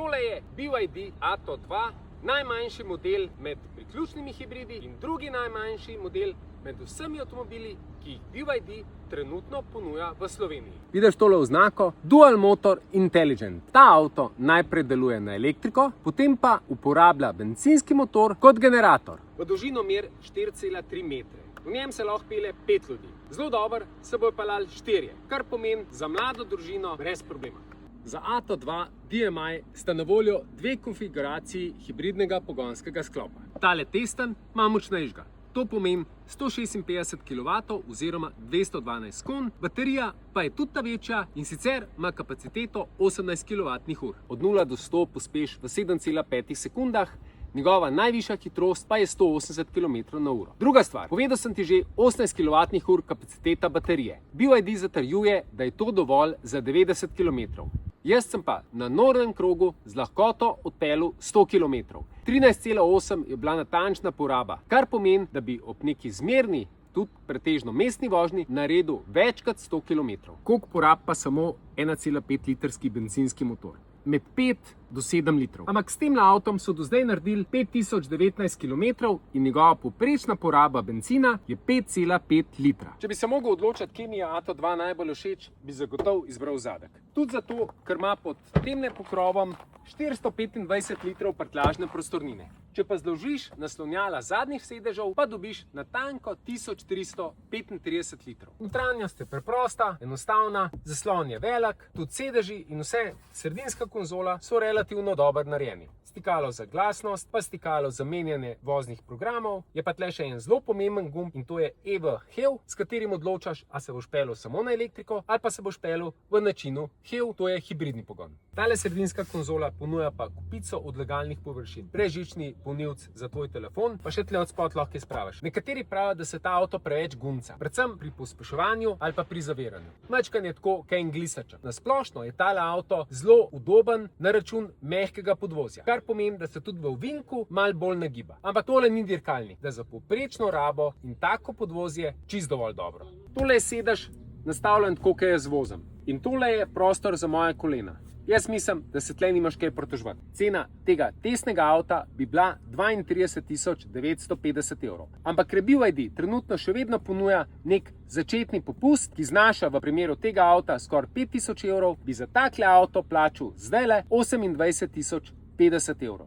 Tole je BYD Atto 2, najmanjši model med priključnimi hibridi in drugi najmanjši model med vsemi avtomobili, ki jih BYD trenutno ponuja v Sloveniji. Vidiš tole oznako? Dual Motor Intelligent. Ta avto najprej deluje na elektriko, potem pa uporablja bencinski motor kot generator. V dolžino mer 4,3 metre. V njem se lahko pelje 5 ljudi. Zelo dobro se bojo peljali 4, kar pomeni za mlado družino brez problema. Za Atto 2 DMI sta na voljo dve konfiguraciji hibridnega pogonskega sklopa. Tale testen ima močnejšega. To pomeni 156 kW oziroma 212 konj, baterija pa je tudi ta večja in sicer ima kapaciteto 18 kWh. Od 0 do 100 pospeš v 7,5 sekundah, njegova najvišja hitrost pa je 180 km/h. Druga stvar, povedal sem ti že 18 kWh kapaciteta baterije. BYD zatrjuje, da je to dovolj za 90 km. Jaz sem pa na nordnem krogu z lahkoto odpeljal 100 km. 13,8 je bila natančna poraba, kar pomeni, da bi ob neki zmerni, tudi pretežno mestni vožnji, naredil več kot 100 km. Koliko porab pa samo 1,5 litrski bencinski motor? Med 5 do 7 litrov. Ampak s tem avtom so do zdaj naredili 5019 km in njegova povprečna poraba benzina je 5,5 litra. Če bi se mogel odločiti, kje mi je Atto 2 najbolj všeč, bi zagotovo izbral zadek. Tudi zato, ker ima pod temne pokrovom 425 litrov prtljažne prostornine. Če pa zdolžiš naslonjala zadnjih sedežev, pa dobiš natanko 1335 litrov. Notranjost je preprosta, enostavna, zaslon je velik, tudi sedeži in vse sredinska konzola so relativno dobro narejeni. Stikalo za glasnost, pa stikalo za menjanje voznih programov, je pa tle še en zelo pomemben gumb in to je EV HEV, s katerim odločaš, a se boš peljal samo na elektriko ali pa se boš peljal v načinu HEV, to je hibridni pogon. Tale sredinska konzola ponuja pa kupico odlagalnih površin, brezžični polnilec za tvoj telefon, pa še tle od spod lahko spraviš. Nekateri pravijo, da se ta avto preveč gunca, predvsem pri pospeševanju ali pa pri zaviranju. Mačkan je tako kaj glisača. Na splošno je tale avto zelo udoben na račun mehkega podvozja, kar pomeni, da se tudi v ovinku malo bolj nagiba. Ampak tole ni dirkalnik, da za povprečno rabo in tako podvozje čisto dovolj dobro. Tole je sedež nastavljen tako, kot jaz vozim. In tole je prostor za moje kolena. Jaz mislim, da se tle nimaš kaj pritoževati. Cena tega testnega avta bi bila 32 950 evrov. Ampak ker BYD trenutno še vedno ponuja nek začetni popust, ki znaša v primeru tega avta skoraj 5000 evrov, bi za takle avto plačal zdajle 28 050 evrov.